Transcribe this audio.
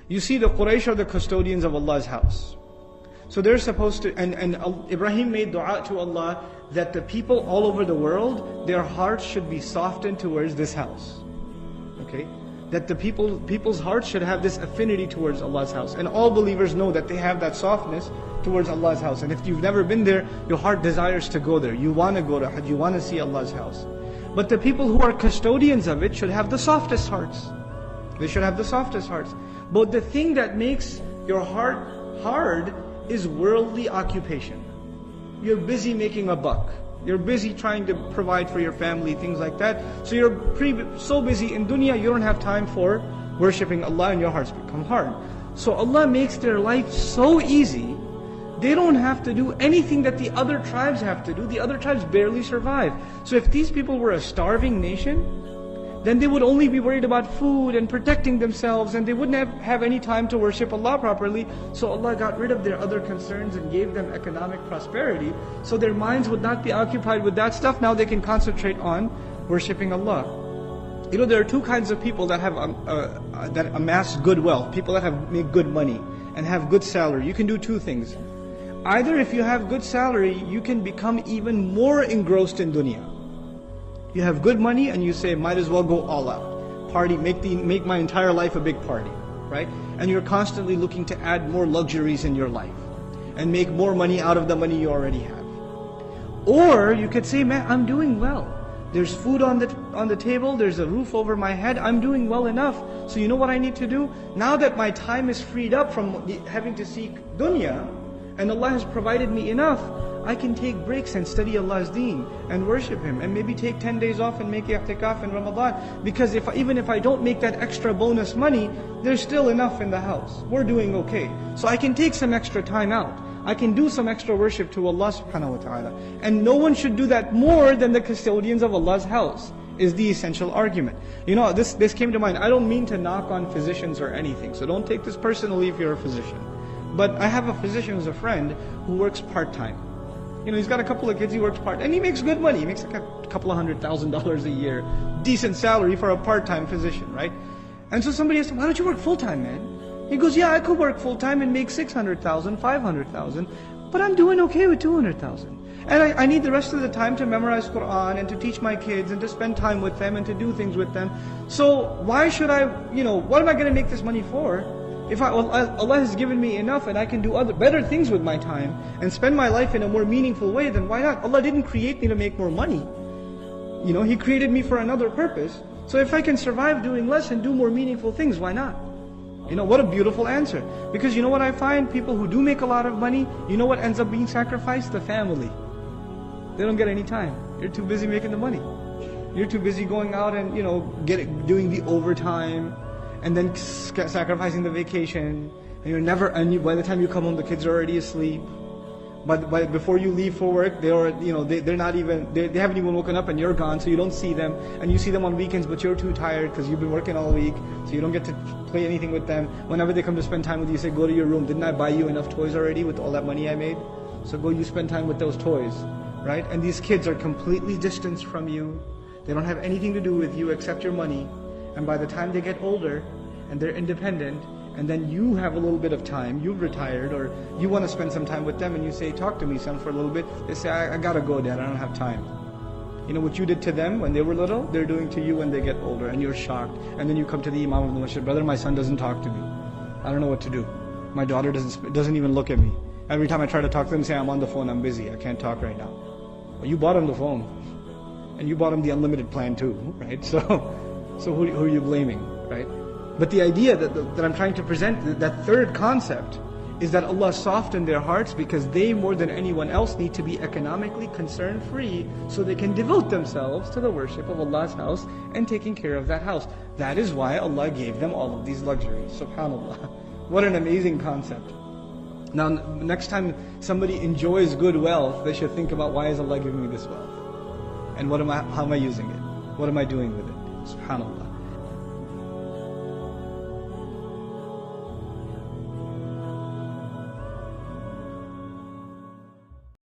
You see, the Quraysh are the custodians of Allah's house. So they're supposed to, and Ibrahim made dua to Allah that the people all over the world, their hearts should be softened towards this house. Okay? That the people's hearts should have this affinity towards Allah's house. And all believers know that they have that softness towards Allah's house. And if you've never been there, your heart desires to go there. You want to go to Hajj, you want to see Allah's house. But the people who are custodians of it should have the softest hearts. They should have the softest hearts. But the thing that makes your heart hard is worldly occupation. You're busy making a buck. You're busy trying to provide for your family, things like that. So you're so busy in dunya, you don't have time for worshipping Allah, and your hearts become hard. So Allah makes their life so easy, they don't have to do anything that the other tribes have to do. The other tribes barely survive. So if these people were a starving nation, then they would only be worried about food and protecting themselves, and they wouldn't have any time to worship Allah properly. So Allah got rid of their other concerns and gave them economic prosperity. So their minds would not be occupied with that stuff. Now they can concentrate on worshipping Allah. You know, there are two kinds of people that have that amass good wealth. People that make good money and have good salary. You can do two things. Either if you have good salary, you can become even more engrossed in dunya. You have good money and you say, might as well go all out. Party, make my entire life a big party, right? And you're constantly looking to add more luxuries in your life and make more money out of the money you already have. Or you could say, man, I'm doing well. There's food on the table, there's a roof over my head, I'm doing well enough. So you know what I need to do? Now that my time is freed up from having to seek dunya, and Allah has provided me enough, I can take breaks and study Allah's deen and worship Him, and maybe take 10 days off and make i'tikaf in Ramadan. Because even if I don't make that extra bonus money, there's still enough in the house. We're doing okay. So I can take some extra time out. I can do some extra worship to Allah subhanahu wa ta'ala. And no one should do that more than the custodians of Allah's house, is the essential argument. You know, this came to mind. I don't mean to knock on physicians or anything, so don't take this personally if you're a physician. But I have a physician who's a friend who works part-time. You know, he's got a couple of kids, he works part, and he makes good money. He makes like a couple of $100,000 a year. Decent salary for a part-time physician, right? And so somebody asked him, why don't you work full-time, man? He goes, yeah, I could work full-time and make $600,000, $500,000, but I'm doing okay with $200,000. And I need the rest of the time to memorize Quran and to teach my kids and to spend time with them and to do things with them. So why should I, what am I going to make this money for? If Allah has given me enough and I can do better things with my time and spend my life in a more meaningful way, then why not? Allah didn't create me to make more money. He created me for another purpose. So if I can survive doing less and do more meaningful things, why not? What a beautiful answer. Because you know what I find? People who do make a lot of money, you know what ends up being sacrificed? The family. They don't get any time. You're too busy making the money. You're too busy going out and, doing the overtime, and then sacrificing the vacation, and by the time you come home, the kids are already asleep. But before you leave for work, they haven't even woken up, and you're gone, so you don't see them. And you see them on weekends, but you're too tired because you've been working all week, so you don't get to play anything with them. Whenever they come to spend time with you, you say, go to your room. Didn't I buy you enough toys already with all that money I made? So go, you spend time with those toys, right? And these kids are completely distanced from you. They don't have anything to do with you except your money. And by the time they get older and they're independent, and then you have a little bit of time, you've retired, or you want to spend some time with them, and you say, talk to me, son, for a little bit. They say, I gotta go, Dad, I don't have time. What you did to them when they were little, they're doing to you when they get older, and you're shocked. And then you come to the Imam of the Masjid, brother, my son doesn't talk to me. I don't know what to do. My daughter doesn't even look at me. Every time I try to talk to them, say, I'm on the phone, I'm busy, I can't talk right now. Well, you bought him the phone. And you bought him the unlimited plan too, right? So who are you blaming, right? But the idea that I'm trying to present, that third concept, is that Allah softened their hearts because they, more than anyone else, need to be economically concern-free so they can devote themselves to the worship of Allah's house and taking care of that house. That is why Allah gave them all of these luxuries. SubhanAllah. What an amazing concept. Now, next time somebody enjoys good wealth, they should think about, why is Allah giving me this wealth? And how am I using it? What am I doing with it? SubhanAllah.